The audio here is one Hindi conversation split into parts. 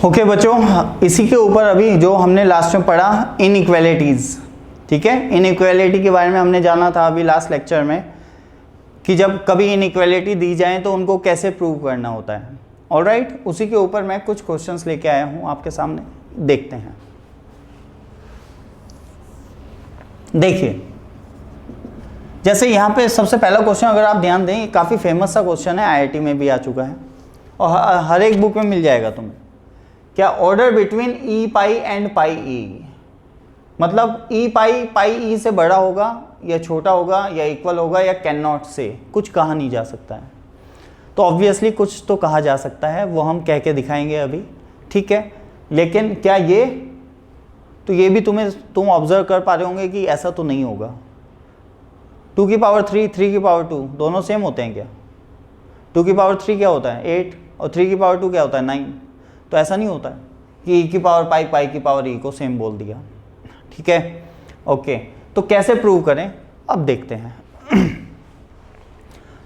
ओके बच्चों, इसी के ऊपर अभी जो हमने लास्ट में पढ़ा इनइक्वालिटीज़, ठीक है। इनइक्वालिटी के बारे में हमने जाना था अभी लास्ट लेक्चर में कि जब कभी इनइक्वालिटी दी जाए तो उनको कैसे प्रूव करना होता है। ऑलराइट, उसी के ऊपर मैं कुछ क्वेश्चंस लेके आया हूँ आपके सामने, देखते हैं। देखिए, जैसे यहाँ पे सबसे पहला क्वेश्चन अगर आप ध्यान दें, काफ़ी फेमस सा क्वेश्चन है, आईआईटी में भी आ चुका है और हर एक बुक में मिल जाएगा तुम्हें। क्या order between e pi and pi e, मतलब ई पाई पाई ई से बड़ा होगा या छोटा होगा या इक्वल होगा या कैन नॉट से, कुछ कहा नहीं जा सकता है। तो ऑब्वियसली कुछ तो कहा जा सकता है, वो हम कह के दिखाएंगे अभी, ठीक है। लेकिन क्या ये, तो ये भी तुम ऑब्जर्व कर पा रहे होंगे कि ऐसा तो नहीं होगा। 2 की पावर 3, 3 की पावर 2 दोनों सेम होते हैं क्या? 2 की पावर 3 क्या होता है 8 और 3 की पावर 2 क्या होता है 9। तो ऐसा नहीं होता है कि ई की पावर पाई, पाई की पावर ई को सेम बोल दिया, ठीक है। ओके, तो कैसे प्रूव करें अब देखते हैं।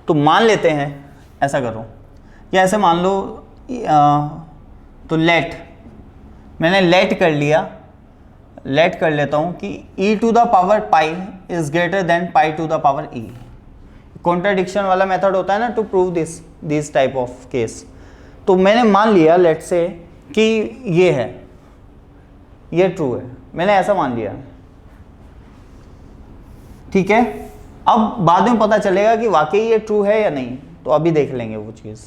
तो मान लेते हैं, ऐसा करो या ऐसे मान लो, तो मैंने लेट कर लेता हूँ कि e to the power pi is greater than pi to the power e। Contradiction वाला मेथड होता है ना to prove this type of case. तो मैंने मान लिया लेट से कि ये है, ये ट्रू है, मैंने ऐसा मान लिया, ठीक है। अब बाद में पता चलेगा कि वाकई ये ट्रू है या नहीं, तो अभी देख लेंगे वो चीज़।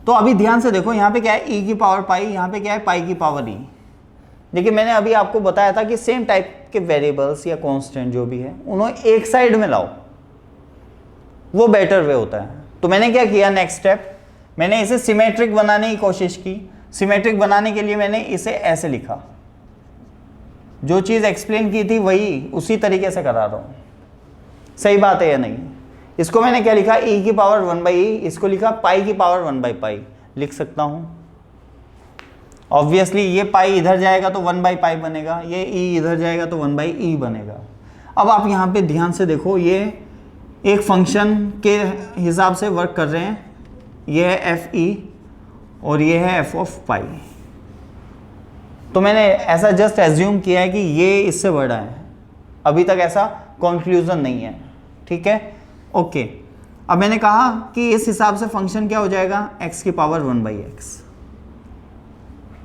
तो अभी ध्यान से देखो, यहाँ पे क्या है e की पावर पाई, यहाँ पे क्या है पाई की पावर e। देखिए, मैंने अभी आपको बताया था कि सेम टाइप के वेरिएबल्स या कांस्टेंट जो भी है उन्हें एक साइड में लाओ, वो बेटर वे होता है। तो मैंने क्या किया, नेक्स्ट स्टेप, मैंने इसे सिमेट्रिक बनाने की कोशिश की। सिमेट्रिक बनाने के लिए मैंने इसे ऐसे लिखा, जो चीज़ एक्सप्लेन की थी वही उसी तरीके से करा रहा हूँ। सही बात है या नहीं? इसको मैंने क्या लिखा, e की पावर 1/e, इसको लिखा पाई की पावर 1/पाई लिख सकता हूँ। ऑब्वियसली ये पाई इधर जाएगा तो 1/पाई बनेगा, ये e इधर जाएगा तो 1/e बनेगा। अब आप यहाँ पे ध्यान से देखो, ये एक फंक्शन के हिसाब से वर्क कर रहे हैं। ये है एफ ई और ये है एफ ऑफ पाई। तो मैंने ऐसा जस्ट एज्यूम किया है कि ये इससे बड़ा है, अभी तक ऐसा कंक्लूजन नहीं है, ठीक है। ओके, अब मैंने कहा कि इस हिसाब से फंक्शन क्या हो जाएगा, x की पावर 1/x,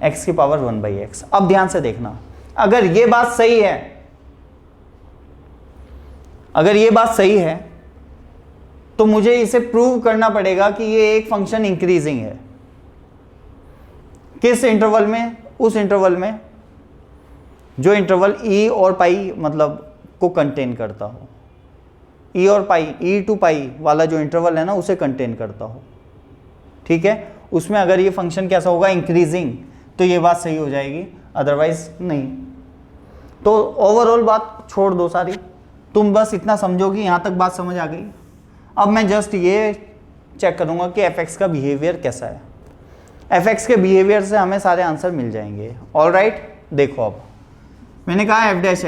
x की पावर 1/x। अब ध्यान से देखना, अगर ये बात सही है, तो मुझे इसे प्रूव करना पड़ेगा कि ये एक फंक्शन इंक्रीजिंग है। किस इंटरवल में? उस इंटरवल में जो इंटरवल e और पाई मतलब को कंटेन करता हो। e और पाई, e टू पाई वाला जो इंटरवल है ना, उसे कंटेन करता हो, ठीक है। उसमें अगर ये फंक्शन कैसा होगा, इंक्रीजिंग, तो ये बात सही हो जाएगी, अदरवाइज नहीं। तो ओवरऑल बात छोड़ दो सारी, तुम बस इतना समझो कि यहाँ तक बात समझ आ गई। अब मैं जस्ट ये चेक करूँगा कि fx का बिहेवियर कैसा है। fx के बिहेवियर से हमें सारे आंसर मिल जाएंगे। ऑलराइट, देखो अब मैंने कहा f डैश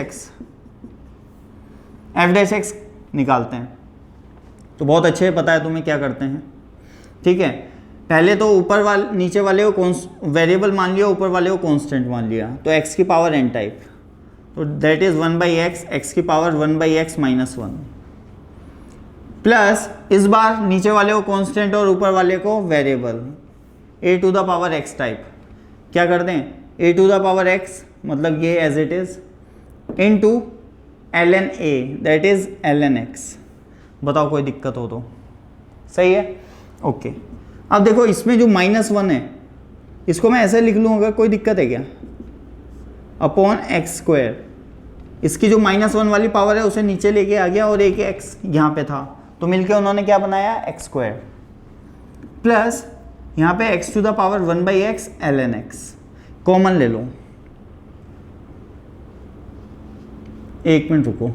x निकालते हैं, तो बहुत अच्छे पता है तुम्हें क्या करते हैं, ठीक है। पहले तो नीचे वाले को वेरिएबल मान लिया, ऊपर वाले को कांस्टेंट मान लिया, तो x की पावर n टाइप, तो दैट इज 1/x, x की पावर 1/x माइनस 1, प्लस इस बार नीचे वाले को कांस्टेंट और ऊपर वाले को variable a to the power x type. क्या कर दें, a to the power x मतलब ये as it is into ln a that is ln x। बताओ कोई दिक्कत हो तो? सही है, ओके। अब देखो, इसमें जो -1 है इसको मैं ऐसे लिख लूँ, अगर कोई दिक्कत है क्या, अपॉन x स्क्वायर। इसकी जो -1 वाली पावर है उसे नीचे लेके आ गया और एक x यहाँ पे था, तो मिलके उन्होंने क्या बनाया, x स्क्वायर, प्लस यहाँ पे x to the power 1/x ln x। Common ले लो, एक मिनट रुको,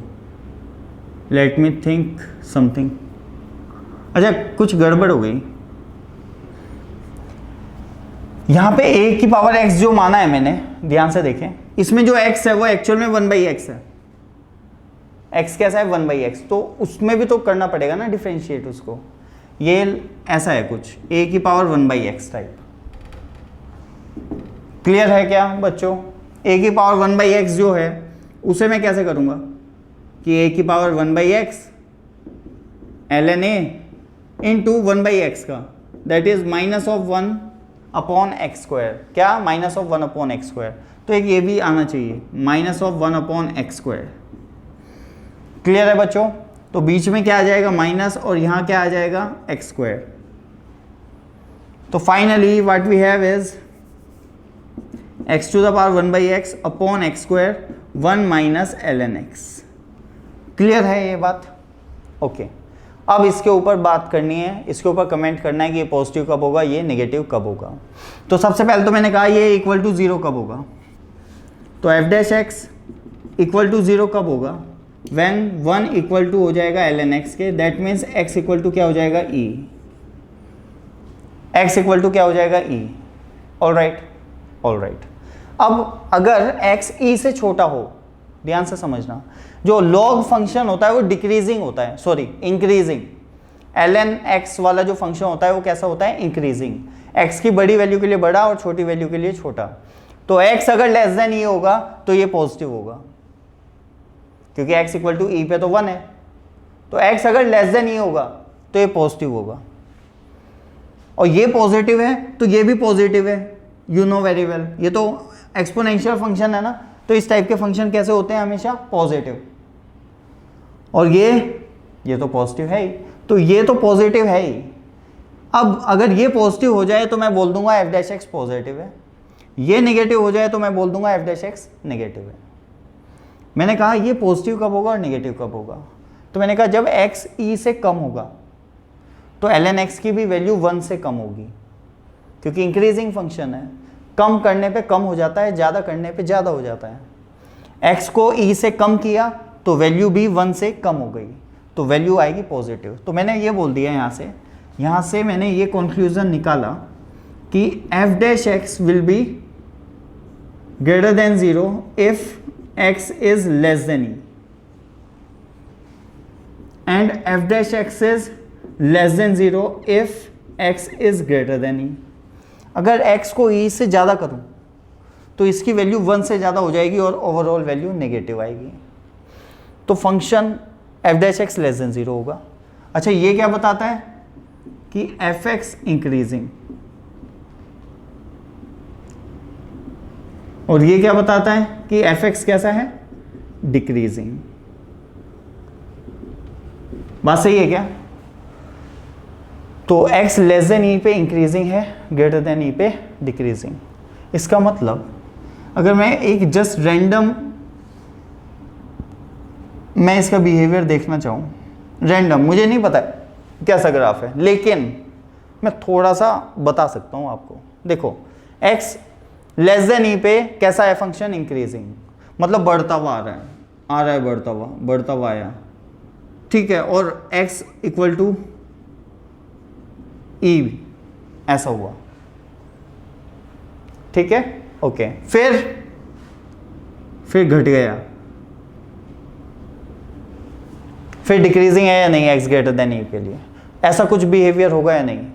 लेट मी थिंक समथिंग। अच्छा, कुछ गड़बड़ हो गई यहाँ पे a की पावर x जो माना है मैंने, ध्यान से देखें, इसमें जो x है वो एक्चुअल में 1/x है। x कैसा है, 1/x, तो उसमें भी तो करना पड़ेगा ना डिफरेंशिएट उसको। ये ऐसा है कुछ, a की पावर 1/x टाइप, क्लियर है क्या बच्चों? a की पावर 1/x जो है उसे मैं कैसे करूँगा कि a की power 1/x ln a into 1/x का, दैट इज -1/x²। क्या? -1/x²। तो एक ये भी आना चाहिए -1/x²। क्लियर है बच्चों? तो बीच में क्या आ जाएगा माइनस, और यहाँ क्या आ जाएगा x²। तो finally what we have is x⁴ 1/x upon x², 1 - ln x। Clear है ये बात? ओके अब इसके ऊपर बात करनी है, इसके ऊपर कमेंट करना है कि ये पॉजिटिव कब होगा, ये नेगेटिव कब होगा। तो सबसे पहले तो मैंने कहा ये इक्वल टू 0 कब होगा, तो f' इक्वल टू 0 कब होगा, व्हेन 1 इक्वल टू हो जाएगा ln x के, that means x equal to क्या हो जाएगा e, x इक्वल टू क्या हो जाएगा e। All right. अब अगर x e से छोटा हो, ध्यान से समझना, जो लॉग फंक्शन होता है वो डिक्रीजिंग होता है, सॉरी इंक्रीजिंग। ln x वाला जो फंक्शन होता है वो कैसा होता है, इंक्रीजिंग। x की बड़ी वैल्यू के लिए बड़ा और छोटी वैल्यू के लिए छोटा। तो x अगर लेस देन e होगा तो ये पॉजिटिव होगा, क्योंकि x इक्वल टू e पे तो 1 है। तो x अगर लेस देन e होगा तो ये पॉजिटिव होगा, और ये पॉजिटिव है तो ये भी पॉजिटिव है, यू नो वेरी वेल। ये तो एक्सपोनेंशियल फंक्शन है ना, तो इस टाइप के फंक्शन कैसे होते हैं, हमेशा पॉजिटिव। और ये तो पॉजिटिव है ही, तो ये तो पॉजिटिव है ही। अब अगर ये पॉजिटिव हो जाए तो मैं बोल दूंगा f' पॉजिटिव है, ये नेगेटिव हो जाए तो मैं बोल दूंगा f' नेगेटिव है। मैंने कहा ये पॉजिटिव कब होगा और नेगेटिव कब होगा, तो मैंने कहा जब x e से कम होगा तो ln x की भी वैल्यू 1 से कम होगी, क्योंकि इंक्रीजिंग फंक्शन है, कम करने पे कम हो जाता है, ज़्यादा करने पे ज़्यादा हो जाता है। x को e से कम किया तो वैल्यू भी 1 से कम हो गई, तो वैल्यू आएगी पॉजिटिव। तो मैंने ये बोल दिया यहाँ से मैंने ये कंक्लूजन निकाला कि f' will be greater than 0 if x is less than e and f' is less than 0 if x is greater then e। अगर x को e से ज़्यादा करूं तो इसकी वैल्यू 1 से ज़्यादा हो जाएगी और ओवरऑल वैल्यू नेगेटिव आएगी। तो फंक्शन f' लेस देन 0 होगा। अच्छा ये क्या बताता है कि fx इंक्रीजिंग, और ये क्या बताता है कि fx कैसा है, डिक्रीजिंग। बात सही है क्या? तो x लेस देन e पे इंक्रीजिंग है, ग्रेटर देन e पे डिक्रीजिंग। इसका मतलब अगर मैं एक जस्ट रैंडम मैं इसका बिहेवियर देखना चाहूँ, रैंडम, मुझे नहीं पता कैसा ग्राफ है, लेकिन मैं थोड़ा सा बता सकता हूँ आपको। देखो x लेस देन e पे कैसा है फंक्शन, इंक्रीजिंग, मतलब बढ़ता हुआ आ रहा है बढ़ता हुआ आया, ठीक है। और x इक्वल टू e ऐसा हुआ, ठीक है, ओके। फिर घट गया, फिर डिक्रीजिंग है या नहीं x ग्रेटर देन e के लिए, ऐसा कुछ बिहेवियर होगा या नहीं,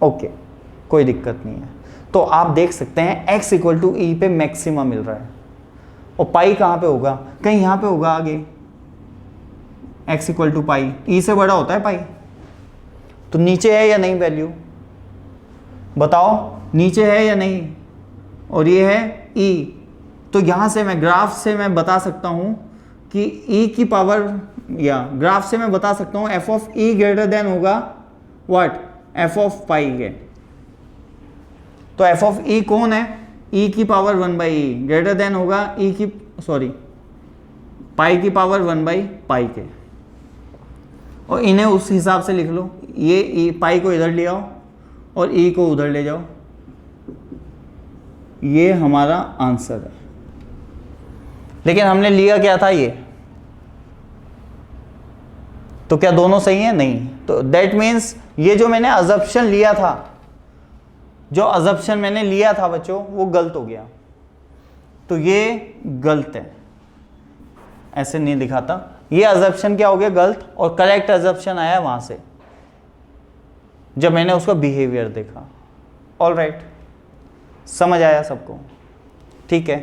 ओके, कोई दिक्कत नहीं है। तो आप देख सकते हैं x इक्वल टू e पे मैक्सिमा मिल रहा है, और पाई कहाँ पे होगा, कहीं यहाँ पे होगा आगे, x equal to pi, e से बड़ा होता है पाई। तो नीचे है या नहीं वैल्यू, बताओ नीचे है या नहीं, और ये है e। तो यहाँ से मैं ग्राफ से मैं बता सकता हूँ कि e की पावर, या ग्राफ से मैं बता सकता हूँ f of e greater than होगा व्हाट, f ऑफ पाई के। तो f ऑफ e कौन है, e की पावर 1/e, ग्रेटर देन होगा e की, सॉरी, पाई की पावर 1/पाई के, और इन्हें उस हिसाब से लिख लो। ये पाई को इधर ले आओ और e को उधर ले जाओ, ये हमारा आंसर है। लेकिन हमने लिया क्या था ये, तो क्या दोनों सही है, नहीं। तो दैट मीन्स ये जो मैंने अजम्पशन लिया था, जो अजम्पशन मैंने लिया था बच्चों, वो गलत हो गया। तो ये गलत है, ऐसे नहीं दिखाता, ये अजम्पशन क्या हो गया, गलत, और करेक्ट अजम्पशन आया वहां से जब मैंने उसका बिहेवियर देखा। ऑल राइट, समझ आया सबको? ठीक है,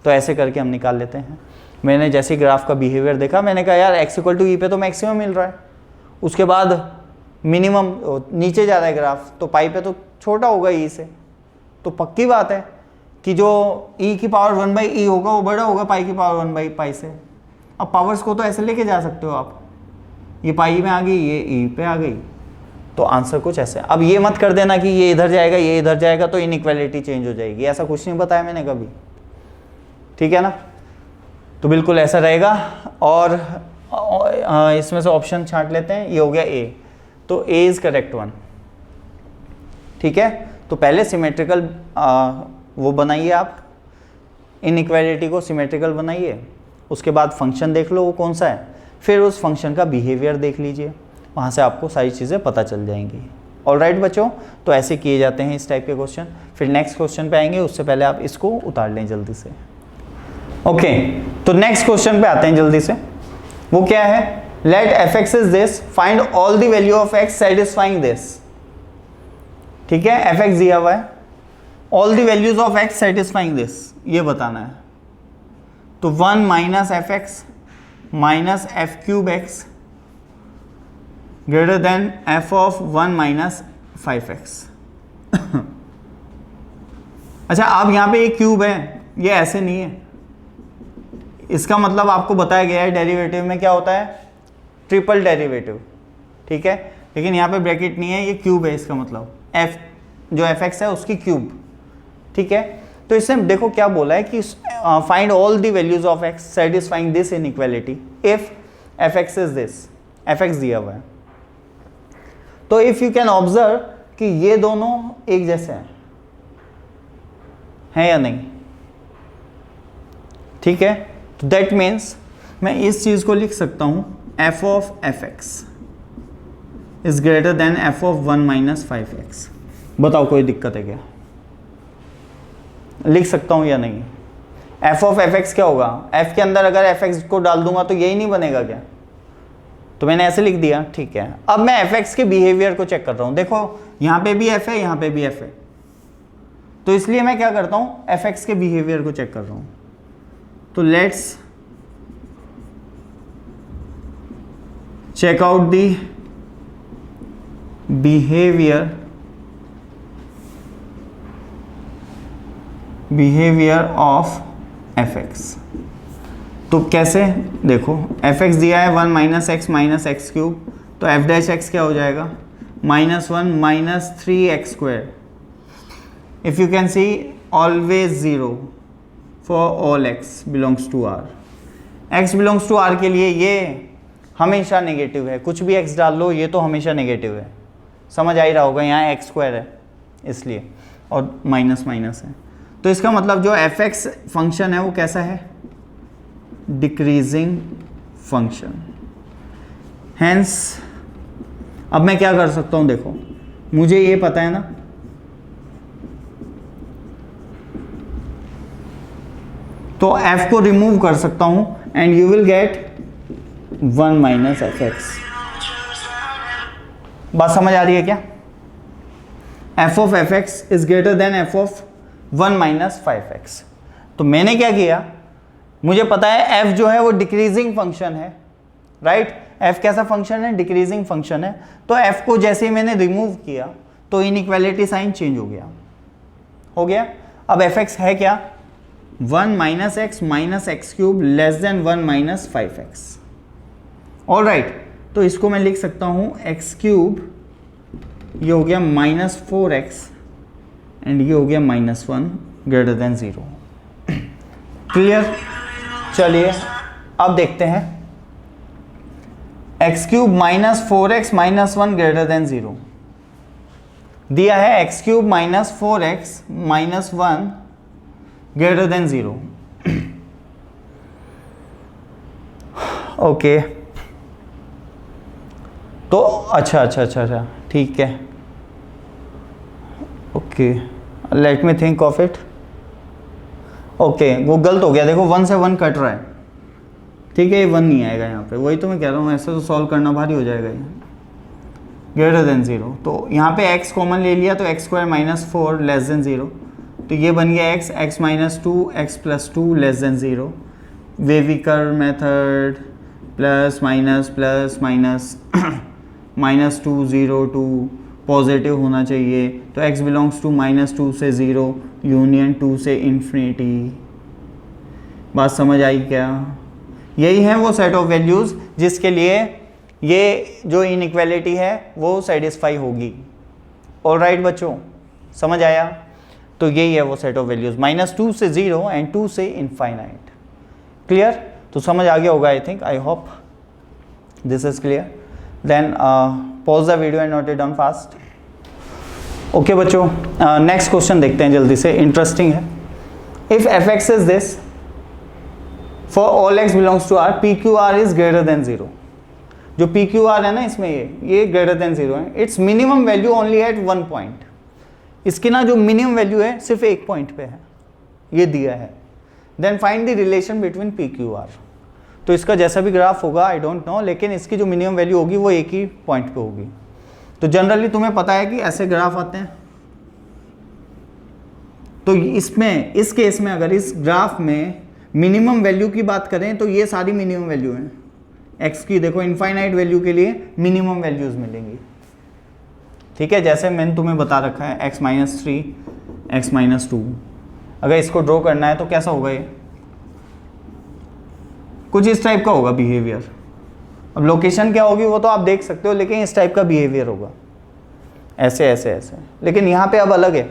तो ऐसे करके हम निकाल लेते हैं। मैंने जैसे ग्राफ का बिहेवियर देखा, मैंने कहा यार x इक्वल टू ई पे तो मैक्सिमम मिल रहा है, उसके बाद मिनिमम नीचे जा रहा है ग्राफ, तो पाई पे तो छोटा होगा ई से, तो पक्की बात है कि जो e की पावर 1/e होगा वो बड़ा होगा पाई की पावर 1/पाई से। अब पावर्स को तो ऐसे लेके जा सकते हो आप, ये पाई में आ गई, ये ई पे आ गई, तो आंसर कुछ ऐसे। अब ये मत कर देना कि ये इधर जाएगा ये इधर जाएगा तो इनइक्वालिटी चेंज हो जाएगी, ऐसा कुछ नहीं बताया मैंने कभी, ठीक है ना। तो बिल्कुल ऐसा रहेगा। और इसमें से ऑप्शन छांट लेते हैं, ये हो गया ए, तो ए इज करेक्ट वन, ठीक है। तो पहले सिमेट्रिकल वो बनाइए आप, इनइक्वालिटी को सिमेट्रिकल बनाइए, उसके बाद फंक्शन देख लो वो कौन सा है, फिर उस फंक्शन का बिहेवियर देख लीजिए, वहाँ से आपको सारी चीज़ें पता चल जाएंगी। ऑलराइट बच्चों, तो ऐसे किए जाते हैं इस टाइप के क्वेश्चन। फिर नेक्स्ट क्वेश्चन पे आएंगे, उससे पहले आप इसको उतार लें जल्दी से। ओके, तो नेक्स्ट क्वेश्चन पे आते हैं जल्दी से। वो क्या है, let F x is this, find all the value of X satisfying this, ठीक है। एफ एक्स दिया हुआ है, all the values of X satisfying this, ये बताना है। तो 1 minus F X minus F cube X greater than F of 1 minus 5x। अच्छा, अब यहाँ पे एक क्यूब है, ये ऐसे नहीं है, इसका मतलब आपको बताया गया है डेरिवेटिव में क्या होता है, ट्रिपल डेरिवेटिव, ठीक है। लेकिन यहाँ पे ब्रैकेट नहीं है, ये क्यूब है, इसका मतलब f जो fx है उसकी क्यूब, ठीक है। तो इससे देखो क्या बोला है कि find all the values of x satisfying this inequality if fx is this, fx दिया हुआ है। तो इफ यू कैन ऑब्जर्व कि ये दोनों एक जैसे हैं या नहीं, ठीक है। तो दैट मीन्स मैं इस चीज को लिख सकता हूं, f of fx is greater then f of 1 minus 5x। बताओ कोई दिक्कत है क्या, लिख सकता हूं या नहीं। f ऑफ fx क्या होगा, f के अंदर अगर fx को डाल दूंगा तो यही नहीं बनेगा क्या, तो मैंने ऐसे लिख दिया, ठीक है। अब मैं fx के बिहेवियर को चेक कर रहा हूं, देखो यहां पे भी f है, यहां पे भी f है, तो इसलिए मैं क्या करता हूं, fx के बिहेवियर को चेक कर रहा हूं। तो let's check out the behaviour of fx। तो कैसे, देखो fx दिया है 1 minus X minus X cube, तो f डैश एक्स क्या हो जाएगा, -1 minus 3x square. If you can see always 0 for all x belongs to r, x belongs to r के लिए ये हमेशा नेगेटिव है, कुछ भी x डाल लो ये तो हमेशा नेगेटिव है, समझ आ ही रहा होगा, यहाँ x स्क्वायर है इसलिए, और माइनस माइनस है। तो इसका मतलब जो fx फंक्शन है वो कैसा है, डिक्रीजिंग फंक्शन। हेंस अब मैं क्या कर सकता हूं, देखो मुझे ये पता है ना, तो f को रिमूव कर सकता हूं and you will get 1 minus F x. बात समझ आ रही है क्या, f of F x is greater then f of 1 minus 5x। तो मैंने क्या किया, मुझे पता है f जो है वो डिक्रीजिंग फंक्शन है, राइट। f कैसा फंक्शन है, डिक्रीजिंग फंक्शन है। तो f को जैसे ही मैंने रिमूव किया तो इनइक्वालिटी साइन चेंज हो गया। अब fx है क्या, 1 minus X minus X cube less than 1 minus 5x। All right, तो इसको मैं लिख सकता हूं एक्स क्यूब, ये हो गया -4x एंड ये हो गया -1 ग्रेटर देन 0। क्लियर। चलिए अब देखते हैं, x cube -4x -1 greater than 0 दिया है, x cube -4x -1 greater than 0। Okay, तो अच्छा ठीक है, okay let me think of it. Okay, वो गलत हो गया, देखो 1 से 1 कट रहा है, ठीक है, ये 1 नहीं आएगा यहाँ पे, वही तो मैं कह रहा हूँ, ऐसे तो सॉल्व करना भारी हो जाएगा ये। ग्रेटर देन 0, तो यहाँ पे x कॉमन ले लिया तो x स्क्वायर -4 लेस देन 0, तो ये बन गया x, x minus two, x plus two less than 0। Wavy curve method plus minus minus 2 0 2 positive होना चाहिए, तो x बिलोंग्स टू -2 से 0 यूनियन 2 से इन्फिनिटी। बात समझ आई क्या? यही है वो सेट ऑफ वैल्यूज़ जिसके लिए ये जो इनइक्वालिटी है वो सेटिस्फाई होगी। ऑलराइट बच्चों, समझ आया? तो यही है वो सेट ऑफ वैल्यूज़, -2 से 0 एंड 2 से इनफाइनाइट। क्लियर? तो समझ आ गया होगा I think, I hope this is clear. Then pause the video and note it down fast. Okay बच्चों, नेक्स्ट क्वेश्चन देखते हैं जल्दी से, इंटरेस्टिंग है। If f x is this for all x belongs to R, p q r is greater than 0। जो पी क्यू आर है ना इसमें, ये ग्रेटर देन 0 है। It's minimum value only at 1 point. इसकी ना जो मिनिमम वैल्यू है सिर्फ एक पॉइंट पे है, ये दिया है। Then find the relation between p q r. तो इसका जैसा भी ग्राफ होगा आई डोंट नो, लेकिन इसकी जो मिनिमम वैल्यू होगी वो एक ही पॉइंट पे होगी। तो जनरली तुम्हें पता है कि ऐसे ग्राफ आते हैं। तो इसमें, इस केस में अगर इस ग्राफ में मिनिमम वैल्यू की बात करें तो ये सारी मिनिमम वैल्यू हैं। एक्स की देखो इनफाइनाइट वैल्यू के लिए मिनिमम वैल्यूज मिलेंगी। ठीक है, जैसे मैंने तुम्हें बता रखा है x माइनस 3, एक्स माइनस 2। अगर इसको ड्रॉ करना है तो कैसा होगा ये? कुछ इस टाइप का होगा बिहेवियर। अब लोकेशन क्या होगी वो तो आप देख सकते हो, लेकिन इस टाइप का बिहेवियर होगा, ऐसे ऐसे ऐसे। लेकिन यहाँ पे अब अलग है,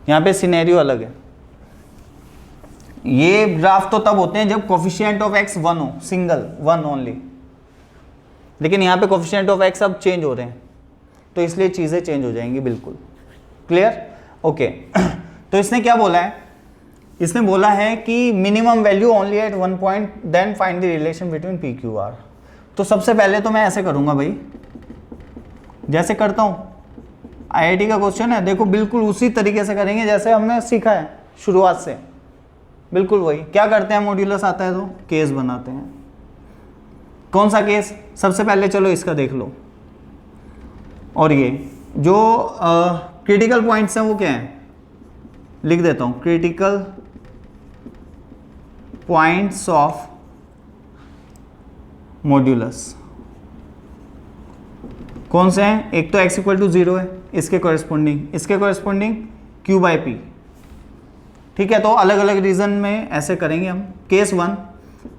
यहाँ पे सिनेरियो अलग है। ये ग्राफ तो तब होते हैं जब कोफिशिएंट ऑफ x 1 हो, सिंगल 1 ओनली। लेकिन यहाँ पे कोफिशिएंट ऑफ x अब चेंज हो रहे हैं, तो इसलिए चीज़ें चेंज हो जाएंगी बिल्कुल। क्लियर? ओके। तो इसने क्या बोला है? इसने बोला है कि minimum value only at 1 point, then find the relation between p q r. तो सबसे पहले तो मैं ऐसे करूंगा भाई, जैसे करता हूँ आईआईटी का क्वेश्चन है, देखो बिल्कुल उसी तरीके से करेंगे जैसे हमने सीखा है शुरुआत से, बिल्कुल वही। क्या करते हैं, मॉड्यूलस आता है तो केस बनाते हैं। कौन सा केस? सबसे पहले चलो इसका देख लो। और ये जो क्रिटिकल पॉइंट्स हैं वो क्या हैं, लिख देता हूँ। क्रिटिकल पॉइंट्स ऑफ मॉड्यूलस कौन से हैं? एक तो x इक्वल टू 0 है, इसके कॉरेस्पॉन्डिंग q बाई पी। ठीक है, तो अलग अलग रीजन में ऐसे करेंगे हम। Case 1,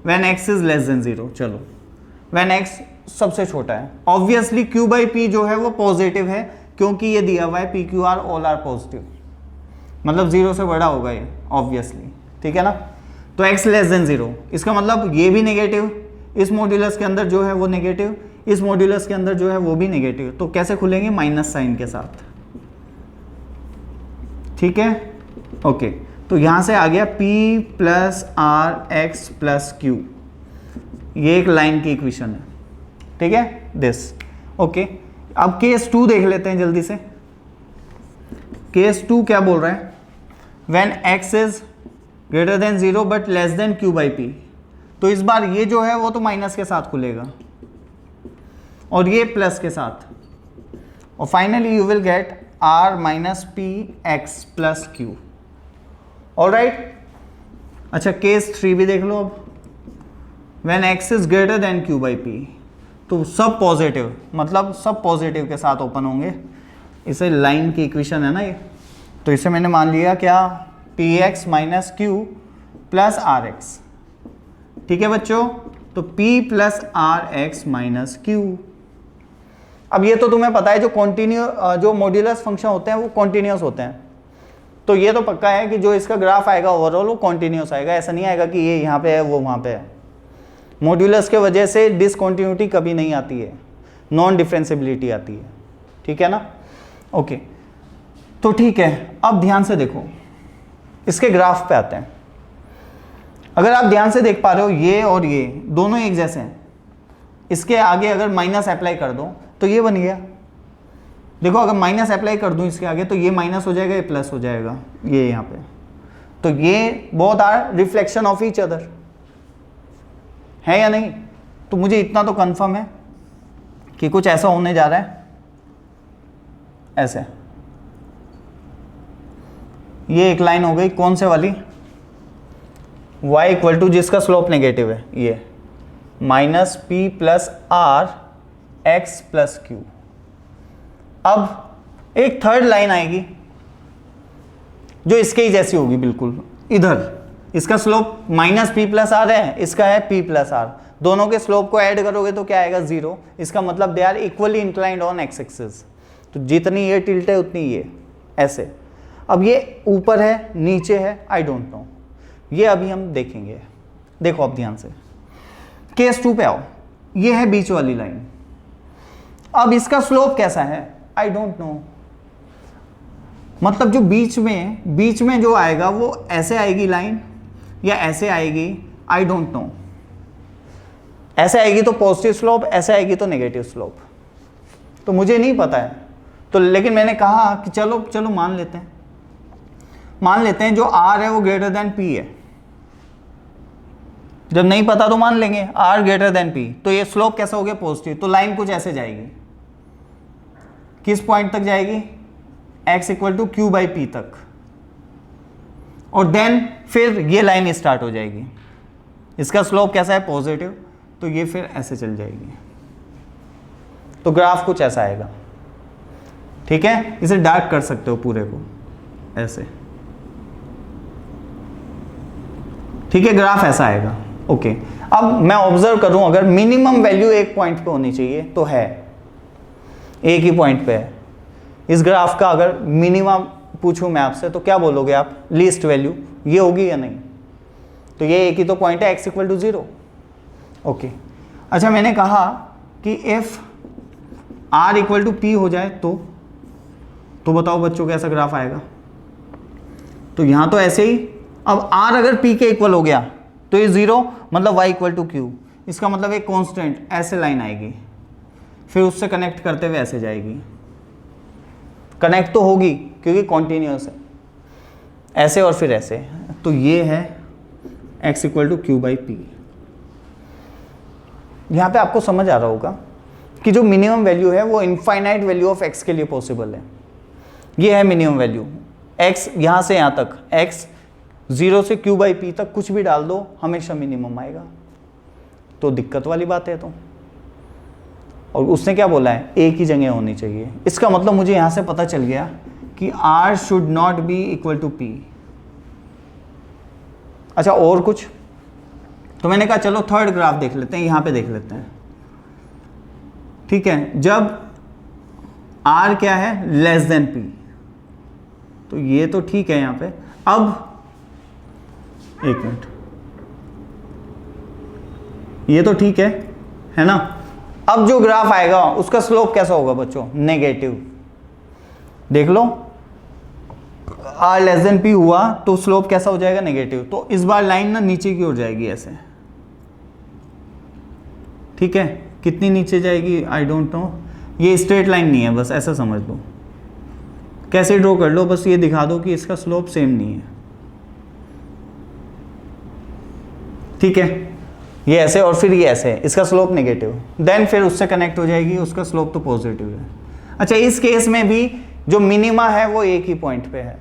when x is less than 0। चलो, व्हेन x सबसे छोटा है, ऑब्वियसली q बाई पी जो है वो पॉजिटिव है, क्योंकि ये दिया हुआ है p q r all are positive, मतलब 0 से बड़ा होगा ये ऑब्वियसली। ठीक है ना? तो x लेस देन 0, इसका मतलब ये भी नेगेटिव, इस मॉड्यूलस के अंदर जो है वो नेगेटिव, इस मॉड्यूलस के अंदर जो है वो भी नेगेटिव। तो कैसे खुलेंगे? माइनस साइन के साथ। ठीक है, ओके। तो यहां से आ गया p plus r x plus q, ये एक लाइन की इक्वेशन है। ठीक है, दिस ओके। अब केस 2 देख लेते हैं जल्दी से। केस 2 क्या बोल रहा है? When x is greater than 0 but less than q by P. तो इस बार ये जो है वो तो माइनस के साथ खुलेगा और ये प्लस के साथ, और finally you will get r minus P x plus Q. Alright. अच्छा, केस 3 भी देख लो अब। When x is greater then q by P, तो सब पॉजिटिव, मतलब सब पॉजिटिव के साथ ओपन होंगे। इसे लाइन की इक्वेशन है ना ये, तो इसे मैंने मान लिया क्या, p x minus q plus r x. ठीक है बच्चों, तो p plus r x minus q. अब ये तो तुम्हें पता है जो मॉड्यूलस फंक्शन होते हैं वो कॉन्टिन्यूस होते हैं, तो ये तो पक्का है कि जो इसका ग्राफ आएगा ओवरऑल वो कॉन्टिन्यूस आएगा। ऐसा नहीं आएगा कि ये यहाँ पे है वो वहाँ पे है। मॉड्यूलस के वजह से डिसकॉन्टिन्यूटी कभी नहीं आती है, नॉन डिफरेंशिएबिलिटी आती है। ठीक है ना? ओके, तो ठीक है, अब ध्यान से देखो, इसके ग्राफ पे आते हैं। अगर आप ध्यान से देख पा रहे हो, ये और ये दोनों एक जैसे हैं। इसके आगे अगर माइनस अप्लाई कर दो तो ये बन गया। देखो, अगर माइनस अप्लाई कर दूं इसके आगे तो ये माइनस हो जाएगा, ये प्लस हो जाएगा, ये यहाँ पे। तो ये both are reflection of each other, है या नहीं? तो मुझे इतना तो कंफर्म है कि कुछ ऐसा होने जा रहा है, ऐसे। ये एक लाइन हो गई कौन से वाली, y इक्वल टू जिसका स्लोप नेगेटिव है, ये minus p plus r x plus q. अब एक थर्ड लाइन आएगी जो इसके ही जैसी होगी बिल्कुल, इधर इसका slope minus p plus r है, इसका है पी प्लस आर, दोनों के स्लोप को ऐड करोगे तो क्या आएगा 0। इसका मतलब they are equally inclined on x axis, तो जितनी ये टिल्ट है उतनी ये ऐसे। अब ये ऊपर है नीचे है आई डोंट नो, ये अभी हम देखेंगे। देखो अब ध्यान से केस 2 पे आओ, ये है बीच वाली लाइन। अब इसका स्लोप कैसा है आई डोंट नो, मतलब जो बीच में जो आएगा वो ऐसे आएगी लाइन या ऐसे आएगी आई डोंट नो। ऐसे आएगी तो पॉजिटिव स्लोप, ऐसे आएगी तो नेगेटिव स्लोप, तो मुझे नहीं पता है। तो लेकिन मैंने कहा कि चलो मान लेते हैं जो r है वो ग्रेटर देन p है। जब नहीं पता तो मान लेंगे r ग्रेटर देन p, तो ये स्लोप कैसा हो गया पॉजिटिव, तो लाइन कुछ ऐसे जाएगी, किस पॉइंट तक जाएगी x equal to q by p तक, और देन फिर ये लाइन स्टार्ट हो जाएगी। इसका स्लोप कैसा है पॉजिटिव, तो ये फिर ऐसे चल जाएगी, तो ग्राफ कुछ ऐसा आएगा। ठीक है, इसे डार्क कर सकते हो पूरे को ऐसे, ठीक है, ग्राफ ऐसा आएगा। ओके, अब मैं ऑब्जर्व करूं अगर मिनिमम वैल्यू एक पॉइंट पे होनी चाहिए तो है, एक ही पॉइंट पे है। इस ग्राफ का अगर मिनिमम पूछूं मैं आपसे तो क्या बोलोगे आप, लीस्ट वैल्यू ये होगी या नहीं, तो ये एक ही तो पॉइंट है x इक्वल टू 0। ओके, अच्छा मैंने कहा कि if r equal to p हो जाए तो बताओ बच्चों कैसा ग्राफ आएगा। तो यहां तो ऐसे ही, अब r अगर p के इक्वल हो गया तो ये 0, मतलब y इक्वल टू q, इसका मतलब एक कांस्टेंट ऐसे लाइन आएगी, फिर उससे कनेक्ट करते हुए ऐसे जाएगी। कनेक्ट तो होगी क्योंकि कॉन्टिन्यूस है, ऐसे और फिर ऐसे, तो ये है x equal to q by p. यहाँ पे आपको समझ आ रहा होगा कि जो मिनिमम वैल्यू है वो इनफाइनाइट वैल्यू ऑफ x के लिए पॉसिबल है। ये है मिनिमम वैल्यू x, यहाँ से यहाँ तक x 0 से क्यू बाई पी तक कुछ भी डाल दो हमेशा मिनिमम आएगा, तो दिक्कत वाली बात है। तो और उसने क्या बोला है, एक ही जगह होनी चाहिए। इसका मतलब मुझे यहाँ से पता चल गया कि r should not be equal to p। अच्छा और कुछ, तो मैंने कहा चलो थर्ड ग्राफ देख लेते हैं, यहाँ पे देख लेते हैं। ठीक है, जब r क्या है लेस देन p, तो ये तो ठीक है यहाँ पे। अब एक मिनट, ये तो ठीक है ना। अब जो ग्राफ आएगा उसका स्लोप कैसा होगा बच्चों, नेगेटिव। देख लो r लेस देन p हुआ तो स्लोप कैसा हो जाएगा, नेगेटिव। तो इस बार लाइन ना नीचे की ओर जाएगी ऐसे, ठीक है, कितनी नीचे जाएगी आई डोंट नो, ये स्ट्रेट लाइन नहीं है, बस ऐसा समझ लो, कैसे ड्रॉ कर लो, बस ये दिखा दो कि इसका स्लोप सेम नहीं है। ठीक है, ये ऐसे और फिर ये ऐसे, इसका स्लोप नेगेटिव, देन फिर उससे कनेक्ट हो जाएगी, उसका स्लोप तो पॉजिटिव है। अच्छा इस केस में भी जो मिनिमा है वो एक ही पॉइंट पे है,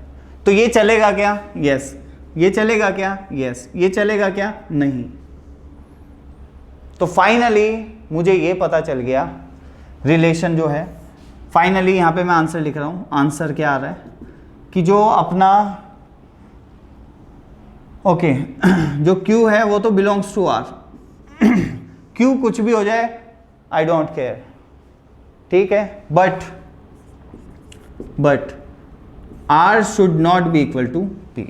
तो ये चलेगा क्या, यस। ये चलेगा क्या, यस। ये चलेगा क्या, नहीं। तो फाइनली मुझे ये पता चल गया रिलेशन जो है, फाइनली यहाँ पे मैं आंसर लिख रहा हूँ। आंसर क्या आ रहा है कि जो अपना ओके जो Q है वो तो बिलोंग्स टू R। Q कुछ भी हो जाए आई डोंट केयर, ठीक है, but R should not be equal to P।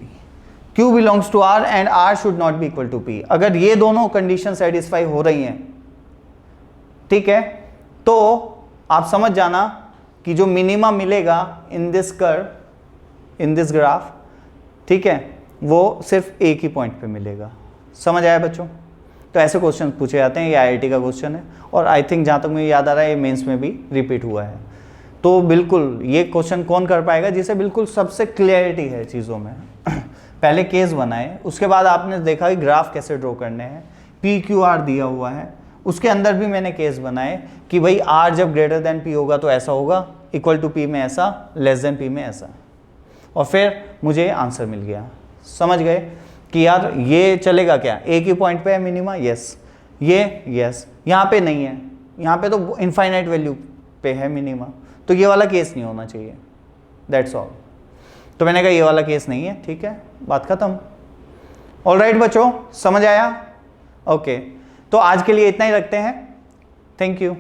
Q belongs to R and R should not be equal to P। अगर ये दोनों कंडीशन सेटिस्फाई हो रही हैं, ठीक है, तो आप समझ जाना कि जो मिनिमा मिलेगा in this curve, in this graph, ठीक है, वो सिर्फ एक ही पॉइंट पे मिलेगा। समझ आया बच्चों? तो ऐसे क्वेश्चन पूछे जाते हैं, ये आईआईटी का क्वेश्चन है और आई थिंक जहाँ तक मुझे याद आ रहा है ये मेंस में भी रिपीट हुआ है। तो बिल्कुल ये क्वेश्चन कौन कर पाएगा, जिसे बिल्कुल सबसे क्लियरिटी है चीज़ों में। पहले केस बनाए, उसके बाद आपने देखा कि ग्राफ कैसे ड्रॉ करने हैं, पी क्यू आर दिया हुआ है, उसके अंदर भी मैंने केस बनाए कि भाई आर जब ग्रेटर देन पी होगा तो ऐसा होगा, इक्वल टू पी में ऐसा, लेस देन पी में ऐसा। और फिर मुझे आंसर मिल गया। समझ गए कि यार ये चलेगा क्या, एक ही पॉइंट पे है मिनिमा, यस, ये यस, यहाँ पे नहीं है, यहाँ पे तो इनफाइनाइट वैल्यू पे है मिनिमा, तो ये वाला केस नहीं होना चाहिए, दैट्स ऑल। तो मैंने कहा ये वाला केस नहीं है, ठीक है, बात खत्म। ऑलराइट बच्चों, समझ आया? ओके, तो आज के लिए इतना ही रखते हैं। Thank you.